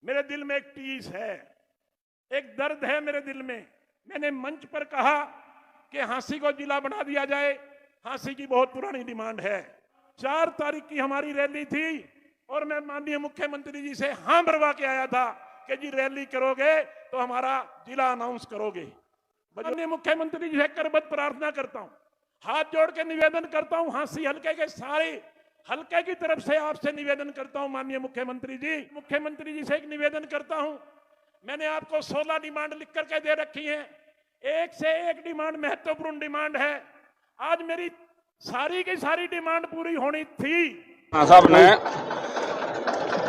मेरे दिल में एक टीस है, एक दर्द है मेरे दिल में। मैंने मंच पर कहा कि हांसी को जिला बना दिया जाए। हांसी की बहुत पुरानी डिमांड है। 4 तारीख की हमारी रैली थी और मैं माननीय मुख्यमंत्री जी से हां भरवा के आया था कि जी रैली करोगे तो हमारा जिला अनाउंस करोगे। माननीय मुख्यमंत्री जी से करबद्ध प्रार्थना करता हूं, हाथ जोड़ के निवेदन करता हूं, हांसी हल्के के सारे हल्के की तरफ से आपसे निवेदन करता हूं माननीय मुख्यमंत्री जी से एक निवेदन करता हूं। मैंने आपको 16 डिमांड लिख करके दे रखी हैं। एक से एक डिमांड महत्वपूर्ण डिमांड है। आज मेरी सारी की सारी डिमांड पूरी होनी थी। साहब ने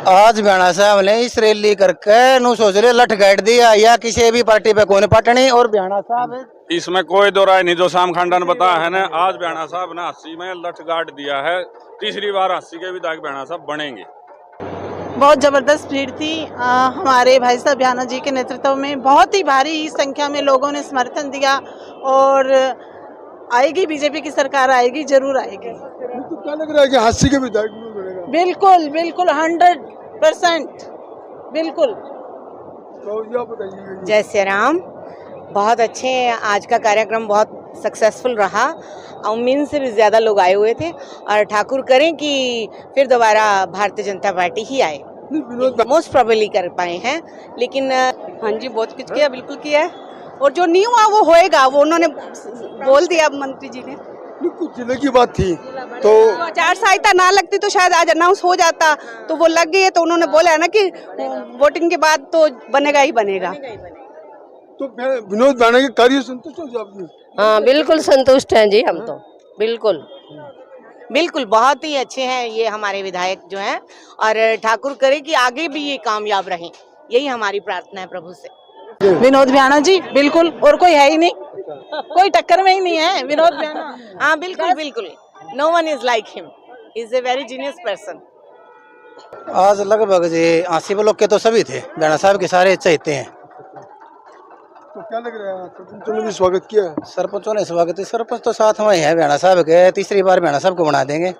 आज भैणा साहब ने इस रैली करके नु सोच रहे लठ गाड़ दिया या किसी भी पार्टी पे कौन पटनी। और भैणा साहब इसमें कोई दो राय नहीं, जो शाम खंडा ने बताया है ना। आज भैणा साहब ने 80 में लठ गाड़ दिया है। तीसरी बार 80 के विधायक भैणा साहब बनेंगे। बहुत जबरदस्त भीड़ थी। हमारे भाई साहब भ्याना जी के नेतृत्व में बहुत ही भारी संख्या में लोगों ने समर्थन दिया और आएगी बीजेपी की सरकार, आएगी, जरूर आएगी। तो क्या लग रहा है कि हांसी के विधायक बनेगा? बिल्कुल बिल्कुल 100% बिल्कुल। तो ये आप बताइए। जय श्री राम। बहुत अच्छे, आज का कार्यक्रम बहुत सक्सेसफुल रहा। उम्मीद से भी ज़्यादा लोग आए हुए थे और ठाकुर करें कि फिर दोबारा भारतीय जनता पार्टी ही आए। मोस्ट प्रोबेबली कर पाए हैं, लेकिन हाँ जी बहुत कुछ किया, बिल्कुल किया है। और जो नहीं हुआ वो होएगा, वो उन्होंने बोल दिया मंत्री जी ने। कुछ जिले की बात थी तो आचार संहिता ना लगती तो शायद आज अनाउंस हो जाता, तो वो लग गई है, तो उन्होंने बोला है ना कि वोटिंग के बाद तो बनेगा ही बनेगा। तो विनोद भाना के कार्य संतुष्ट हो आपने? हाँ बिल्कुल संतुष्ट हैं जी हम तो, बिल्कुल बिल्कुल बहुत ही अच्छे हैं ये हमारे विधायक जो हैं, और ठाकुर करे कि आगे भी ये कामयाब रहें, यही हमारी प्रार्थना है प्रभु से। विनोद भ्याना जी बिल्कुल, और कोई है ही नहीं, कोई टक्कर में ही नहीं है विनोद भ्याना। हाँ बिल्कुल बिल्कुल, no one is like him, is a very genius person. आज लगभग जी 80 ब्लॉक के तो सभी थे, भैणा साहब के सारे चाहते हैं। तो क्या लग रहा है, सरपंचों ने भी स्वागत किया है? सरपंचों ने स्वागत, सरपंच तो साथ में है भैणा साहब के। तीसरी बार भैणा साहब को बना देंगे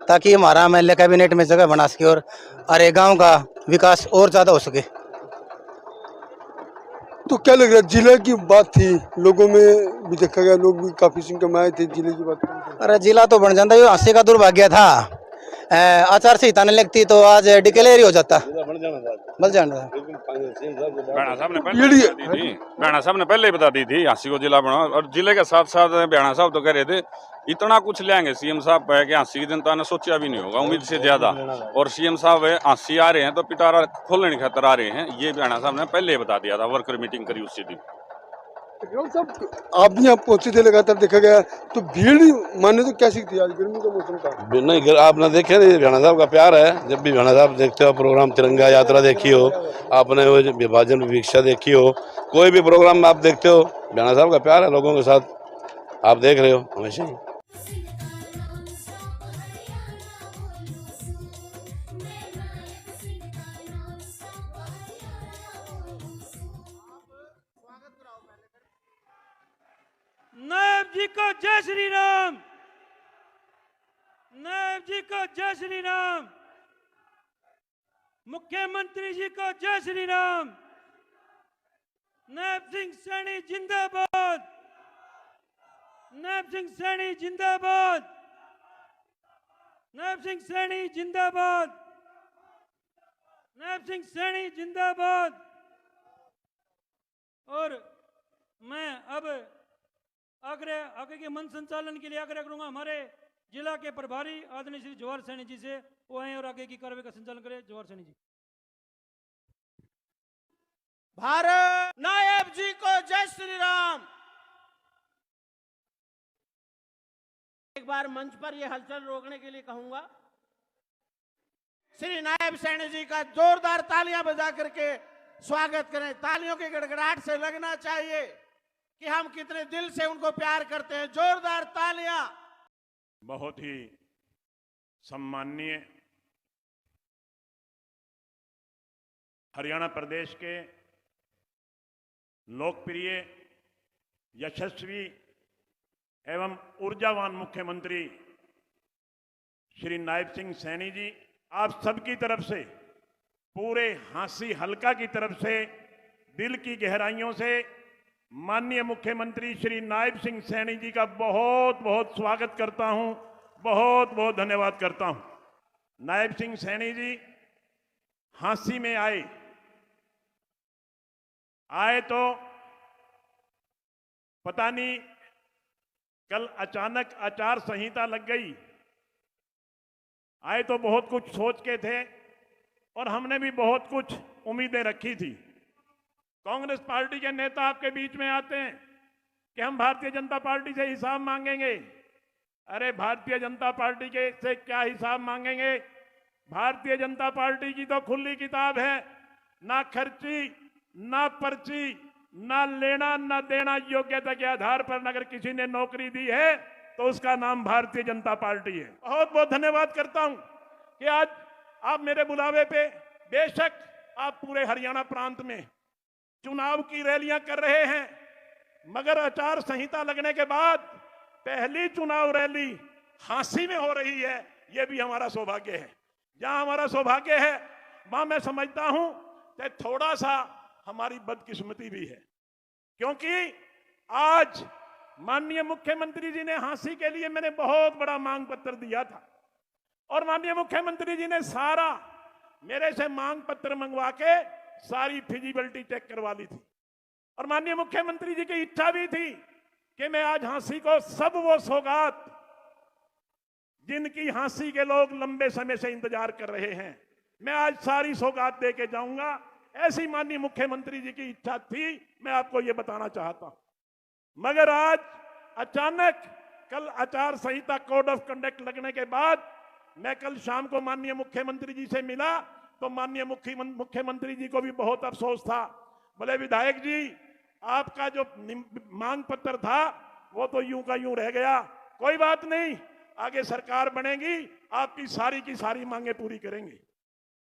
ताकि हमारा एमएलए कैबिनेट में जगह बना सके और अरे गांव का विकास और ज्यादा हो सके। तो क्या लग रहा है, जिले की बात थी, लोगों में भी देखा गया, लोग भी काफी संख्या में आए थे जिले की बात। अरे जिला तो बन जाता, ये 80 का दुर्भाग्य था। आचार संहिता नहीं लगती तो आज डिक्लेयर ही हो जाता, बल जाना था। भैणा साहब ने पहले ही बता दी थी 80 को जिला बनाओ। और जिले के साथ साथ भैणा साहब तो कह रहे थे इतना कुछ लेंगे सीएम साहब पे कि 80 की जनता ने सोचा भी नहीं होगा, उम्मीद से ज्यादा। और सीएम साहब 80 आ रहे हैं तो पिटारा खोलने की खातर आ रहे हैं, ये भैणा साहब ने पहले ही बता दिया था। वर्कर मीटिंग करी उसी दिन। आप भी यहाँ पहुंचे थे, लगातार देखा गया, तो भीड़ माने तो कैसी थी आज गर्मी का मौसम था? नहीं, आपने देखे नहीं, भैणा साहब का प्यार है। जब भी भैणा साहब देखते हो प्रोग्राम, तिरंगा यात्रा देखी हो आपने, वो विभाजन विवीक्षा देखी हो, कोई भी प्रोग्राम में आप देखते हो, भैणा साहब का प्यार है लोगों के साथ, आप देख रहे हो हमेशा ही। नायब जी को जय श्री राम, नायब जी को जय श्री राम, मुख्यमंत्री जी को जय श्री राम। नायब सिंह सैनी जिंदाबाद, नायब सिंह सैनी जिंदाबाद, नायब सिंह सैनी जिंदाबाद, नायब सिंह सैनी जिंदाबाद। और मैं अब आगे के मन संचालन के लिए आग्रह करूंगा हमारे जिला के प्रभारी आदरणीय श्री जवाहर सैनी जी से, वो आए और आगे की कार्रवाई का संचालन करें। जवाहर सैनी जी। भारत नायब जी को जय श्री राम। एक बार मंच पर यह हलचल रोकने के लिए कहूंगा, श्री नायब सैनी जी का जोरदार तालियां बजा करके स्वागत करें। तालियों की गड़गड़ाहट से लगना चाहिए कि हम कितने दिल से उनको प्यार करते हैं। जोरदार तालियां। बहुत ही सम्माननीय हरियाणा प्रदेश के लोकप्रिय, यशस्वी एवं ऊर्जावान मुख्यमंत्री श्री नायब सिंह सैनी जी, आप सबकी तरफ से पूरे हांसी हलका की तरफ से दिल की गहराइयों से माननीय मुख्यमंत्री श्री नायब सिंह सैनी जी का बहुत बहुत स्वागत करता हूं, बहुत बहुत धन्यवाद करता हूं। नायब सिंह सैनी जी हांसी में आए तो पता नहीं कल अचानक आचार संहिता लग गई। आए तो बहुत कुछ सोच के थे और हमने भी बहुत कुछ उम्मीदें रखी थी। कांग्रेस पार्टी के नेता आपके बीच में आते हैं कि हम भारतीय जनता पार्टी से हिसाब मांगेंगे। अरे भारतीय जनता पार्टी के से क्या हिसाब मांगेंगे? भारतीय जनता पार्टी की तो खुली किताब है, ना खर्ची ना पर्ची, ना लेना ना देना। योग्यता के आधार पर अगर किसी ने नौकरी दी है तो उसका नाम भारतीय जनता पार्टी है। बहुत बहुत धन्यवाद करता हूं कि आज आप मेरे बुलावे पे, बेशक आप पूरे हरियाणा प्रांत में चुनाव की रैलियां कर रहे हैं, मगर आचार संहिता लगने के बाद पहली चुनाव रैली हांसी में हो रही है। यह भी हमारा सौभाग्य है। जहां हमारा सौभाग्य है वहां मैं समझता हूं कि थोड़ा सा हमारी बदकिस्मती भी है, क्योंकि आज माननीय मुख्यमंत्री जी ने हांसी के लिए मैंने बहुत बड़ा मांग पत्र दिया था और माननीय मुख्यमंत्री जी ने सारा मेरे से मांग पत्र मंगवा के सारी फिजिबिलिटी चेक करवा ली थी। और माननीय मुख्यमंत्री जी की इच्छा भी थी कि मैं आज हांसी को सब वो सौगात जिनकी हांसी के लोग लंबे समय से इंतजार कर रहे हैं, मैं आज सारी सौगात दे के जाऊंगा। ऐसी माननीय मुख्यमंत्री जी की इच्छा थी, मैं आपको यह बताना चाहता हूं। मगर आज अचानक कल आचार संहिता कोड ऑफ कंडक्ट लगने के बाद मैं कल शाम को माननीय मुख्यमंत्री जी से मिला तो माननीय मुख्यमंत्री जी को भी बहुत अफसोस था। बोले विधायक जी, आपका जो मांग पत्र था वो तो यूं का यूं रह गया। कोई बात नहीं, आगे सरकार बनेगी, आपकी सारी की सारी मांगे पूरी करेंगे।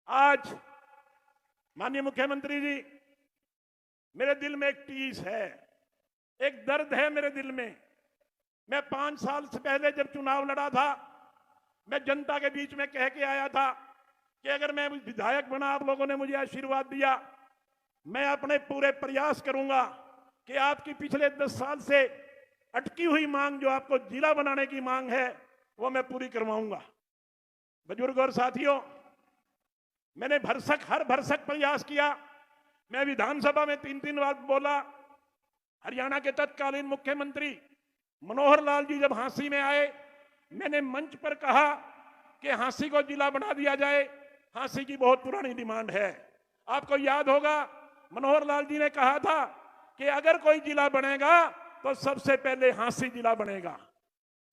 आज माननीय मुख्यमंत्री जी, मेरे दिल में एक टीस है, एक दर्द है मेरे दिल में। मैं 5 साल से पहले जब चुनाव लड़ा था, मैं जनता के बीच में कह के आया था कि अगर मैं विधायक बना, आप लोगों ने मुझे आशीर्वाद दिया, मैं अपने पूरे प्रयास करूंगा कि आपकी पिछले 10 साल से अटकी हुई मांग, जो आपको जिला बनाने की मांग है, वो मैं पूरी करवाऊंगा। बुजुर्ग और साथियों, मैंने हर भरसक प्रयास किया। मैं विधानसभा में 3 बार बोला। हरियाणा के तत्कालीन मुख्यमंत्री मनोहर लाल जी जब हांसी में आए, मैंने मंच पर कहा कि हांसी को जिला बना दिया जाए। हांसी की बहुत पुरानी डिमांड है। आपको याद होगा मनोहर लाल जी ने कहा था कि अगर कोई जिला बनेगा तो सबसे पहले हांसी जिला बनेगा।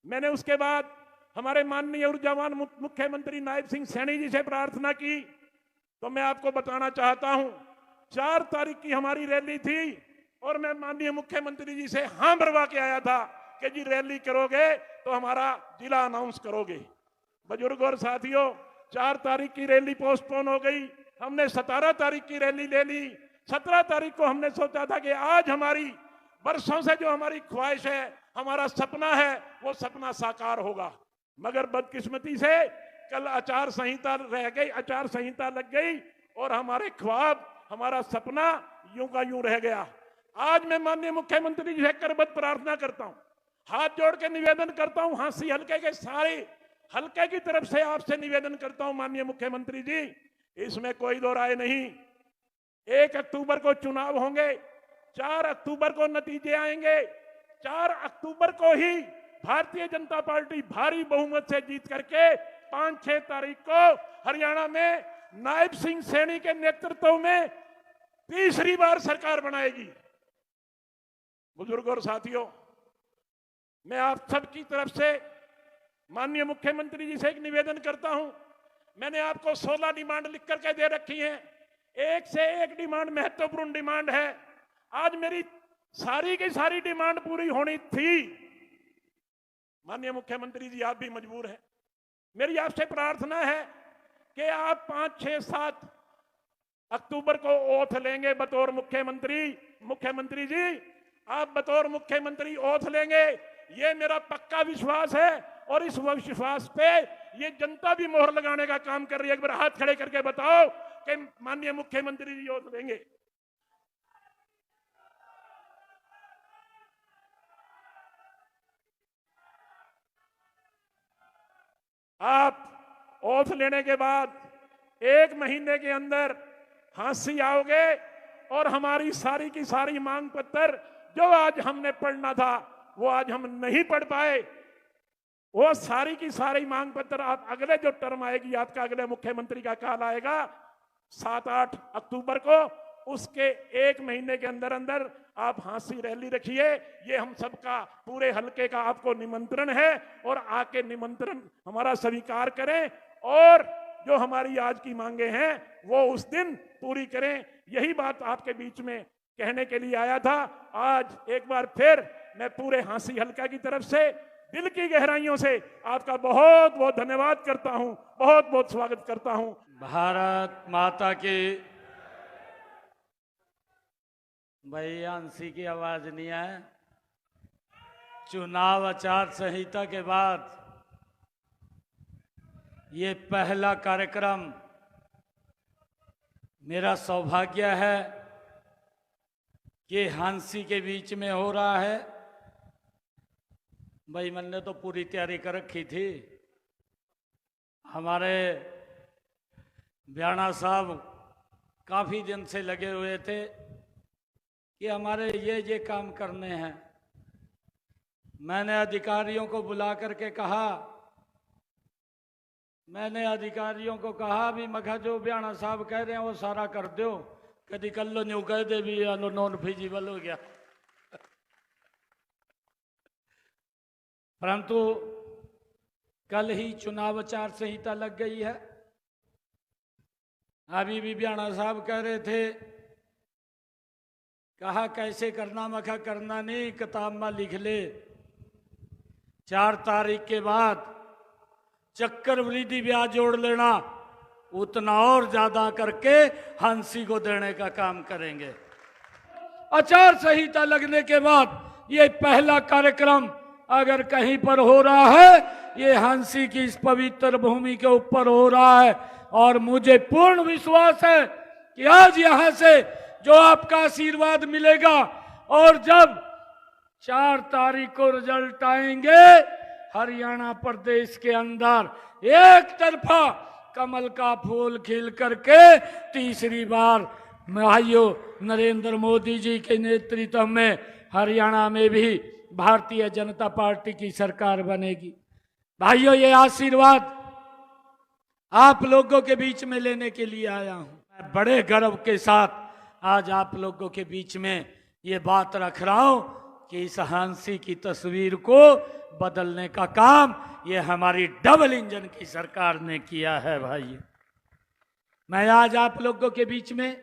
मैंने उसके बाद हमारे माननीय ऊर्जावान मुख्यमंत्री नायब सिंह सैनी जी से प्रार्थना की। तो मैं आपको बताना चाहता हूं, 4 तारीख की हमारी रैली थी और मैं माननीय मुख्यमंत्री जी से हां भरवा के आया था कि जी रैली करोगे तो हमारा जिला अनाउंस करोगे। बुजुर्ग और साथियों, 4 तारीख की रैली पोस्टपोन हो गई। हमने 17 तारीख की रैली ले ली। 17 तारीख को हमने सोचा था कि आज हमारी वर्षों से जो हमारी ख्वाहिश है, हमारा सपना है, वो सपना साकार होगा। मगर बदकिस्मती से कल आचार संहिता रह गई, आचार संहिता लग गई और हमारे ख्वाब, हमारा सपना यूं का यूं रह गया। आज मैं माननीय मुख्यमंत्री जी से करबद्ध प्रार्थना करता हूं, हाथ जोड़ के निवेदन करता हूं, हांसी हलके के सारे हलके की तरफ से आपसे निवेदन करता हूं माननीय मुख्यमंत्री जी, इसमें कोई दो राय नहीं। 1 अक्टूबर को चुनाव होंगे, 4 अक्टूबर को नतीजे आएंगे। 4 अक्टूबर को ही भारतीय जनता पार्टी भारी बहुमत से जीत करके 5-6 तारीख को हरियाणा में नायब सिंह सैनी के नेतृत्व में तीसरी बार सरकार बनाएगी। बुजुर्ग और साथियों, मैं आप सबकी तरफ से माननीय मुख्यमंत्री जी से एक निवेदन करता हूं। मैंने आपको 16 डिमांड लिख करके दे रखी हैं। एक से एक डिमांड महत्वपूर्ण डिमांड है। आज मेरी सारी की सारी डिमांड पूरी होनी थी। माननीय मुख्यमंत्री जी, आप भी मजबूर हैं। मेरी आपसे प्रार्थना है कि आप 5, 6, 7 अक्टूबर को ओथ लेंगे बतौर मुख्यमंत्री। मुख्यमंत्री जी, आप बतौर मुख्यमंत्री ओथ लेंगे, ये मेरा पक्का विश्वास है और इस विश्वास पे ये जनता भी मोहर लगाने का काम कर रही है। एक बार हाथ खड़े करके बताओ आपके माननीय मुख्यमंत्री जी ओत देंगे। आप ओथ लेने के बाद 1 महीने के अंदर हांसी आओगे और हमारी सारी की सारी मांग पत्र जो आज हमने पढ़ना था वो आज हम नहीं पढ़ पाए, वो सारी की सारी मांग पत्र आप अगले जो टर्म आएगी आपका, अगले मुख्यमंत्री का काल आएगा 7-8 अक्टूबर को, उसके 1 महीने के अंदर अंदर आप हांसी रैली रखिए। ये हम सबका पूरे हलके का आपको निमंत्रण है और आके निमंत्रण हमारा स्वीकार करें और जो हमारी आज की मांगे हैं वो उस दिन पूरी करें। यही बात आपके बीच में कहने के लिए आया था। आज एक बार फिर मैं पूरे हांसी हलका की तरफ से दिल की गहराइयों से आपका बहुत बहुत धन्यवाद करता हूं, बहुत बहुत स्वागत करता हूं। भारत माता की। भाई हांसी की आवाज नहीं है। चुनाव आचार संहिता के बाद ये पहला कार्यक्रम मेरा सौभाग्य है कि हांसी के बीच में हो रहा है। भाई मैंने तो पूरी तैयारी कर रखी थी। हमारे ब्याणा साहब काफ़ी दिन से लगे हुए थे कि हमारे ये काम करने हैं। मैंने अधिकारियों को बुला करके कहा, भी मखा जो ब्याणा साहब कह रहे हैं वो सारा कर दो, कभी कल लो न्यू कह दे भी लो नॉन फिजिबल हो गया। परंतु कल ही चुनाव आचार संहिता लग गई है। अभी भी ब्याणा साहब कह रहे थे, कहा कैसे करना, मखा करना नहीं, किताब में लिख ले 4 तारीख के बाद चक्रवृद्धि ब्याज जोड़ लेना, उतना और ज्यादा करके हांसी को देने का काम करेंगे। आचार संहिता लगने के बाद ये पहला कार्यक्रम अगर कहीं पर हो रहा है, ये हांसी की इस पवित्र भूमि के ऊपर हो रहा है। और मुझे पूर्ण विश्वास है कि आज यहां से जो आपका आशीर्वाद मिलेगा और जब 4 तारीख को रिजल्ट आएंगे, हरियाणा प्रदेश के अंदर एक तरफा कमल का फूल खिल करके तीसरी बार भाइयों नरेंद्र मोदी जी के नेतृत्व में हरियाणा में भी भारतीय जनता पार्टी की सरकार बनेगी। भाइयों, ये आशीर्वाद आप लोगों के बीच में लेने के लिए आया हूं। मैं बड़े गर्व के साथ आज आप लोगों के बीच में ये बात रख रहा हूं कि इस हांसी की तस्वीर को बदलने का काम ये हमारी डबल इंजन की सरकार ने किया है। भाई, मैं आज आप लोगों के बीच में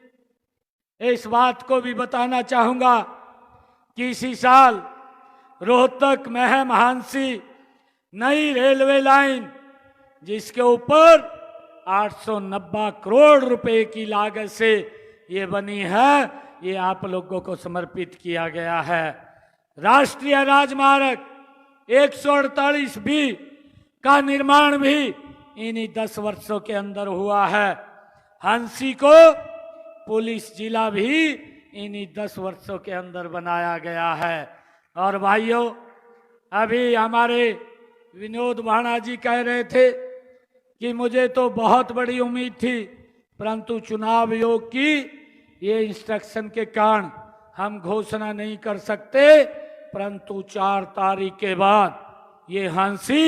इस बात को भी बताना चाहूंगा कि इसी साल रोहतक महम हांसी नई रेलवे लाइन, जिसके ऊपर 890 करोड़ रुपए की लागत से ये बनी है, ये आप लोगों को समर्पित किया गया है। राष्ट्रीय राजमार्ग 148 भी का निर्माण भी इन्हीं 10 वर्षों के अंदर हुआ है। हांसी को पुलिस जिला भी इन्हीं 10 वर्षों के अंदर बनाया गया है। और भाइयों, अभी हमारे विनोद भाणा जी कह रहे थे कि मुझे तो बहुत बड़ी उम्मीद थी, परंतु चुनाव आयोग की ये इंस्ट्रक्शन के कारण हम घोषणा नहीं कर सकते, परंतु 4 तारीख के बाद ये हांसी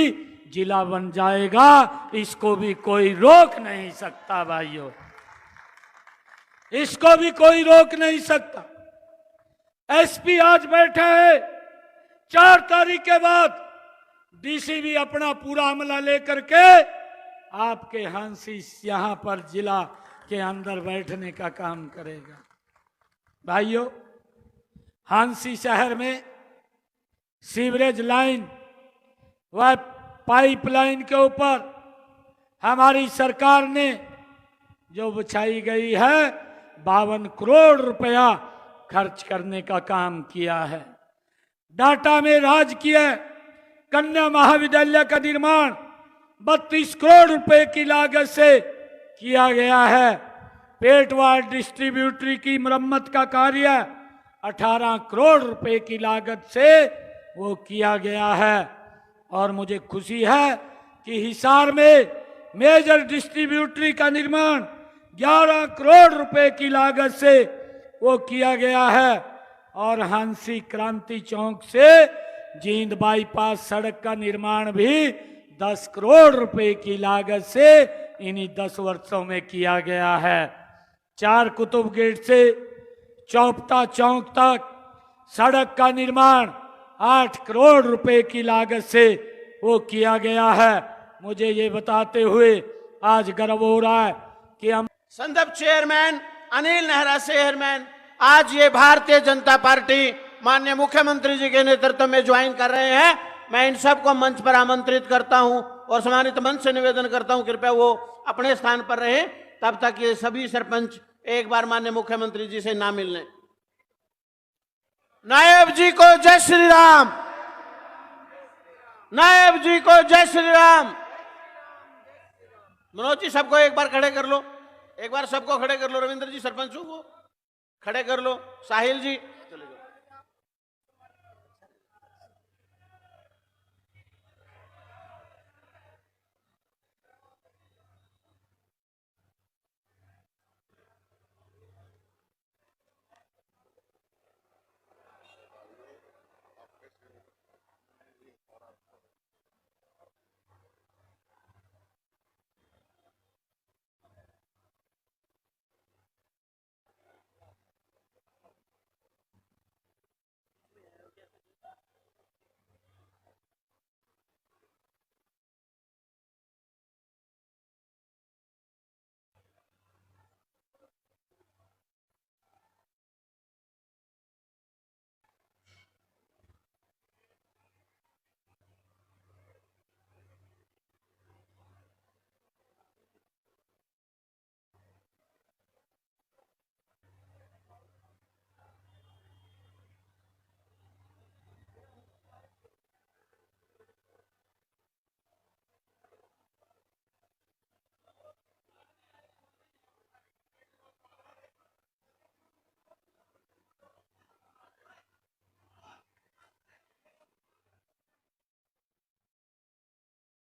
जिला बन जाएगा, इसको भी कोई रोक नहीं सकता। भाइयों, इसको भी कोई रोक नहीं सकता। एसपी आज बैठा है, 4 तारीख के बाद डीसी भी अपना पूरा अमला लेकर के आपके हांसी यहां पर जिला के अंदर बैठने का काम करेगा। भाइयों, हांसी शहर में सीवरेज लाइन व पाइपलाइन के ऊपर हमारी सरकार ने जो बिछाई गई है 52 करोड़ रुपया खर्च करने का काम किया है। डाटा में राजकीय कन्या महाविद्यालय का निर्माण 32 करोड़ रुपए की लागत से किया गया है। पेटवार डिस्ट्रीब्यूटरी की मरम्मत का कार्य 18 करोड़ रुपए की लागत से वो किया गया है। और मुझे खुशी है कि हिसार में मेजर डिस्ट्रीब्यूटरी का निर्माण 11 करोड़ रुपए की लागत से वो किया गया है। और हांसी क्रांति चौक से जींद बाईपास सड़क का निर्माण भी 10 करोड़ रुपए की लागत से इन्हीं 10 वर्षों में किया गया है। 4 कुतुब गेट से चौपटा चौक तक सड़क का निर्माण 8 करोड़ रुपए की लागत से वो किया गया है। मुझे ये बताते हुए आज गर्व हो रहा है कि हम संदर्भ चेयरमैन अनिल नेहरा चेयरमैन आज ये भारतीय जनता पार्टी माननीय मुख्यमंत्री जी के नेतृत्व में ज्वाइन कर रहे हैं। मैं इन सबको मंच पर आमंत्रित करता हूं और सम्मानित मंच से निवेदन करता हूं कृपया वो अपने स्थान पर रहे, तब तक ये सभी सरपंच एक बार माननीय मुख्यमंत्री जी से ना मिलने। नायब जी को जय श्री राम, नायब जी को जय श्री राम। मनोज जी सबको एक बार खड़े कर लो, एक बार सबको खड़े कर लो। रविंद्र जी सरपंचों को खड़े कर लो। साहिल जी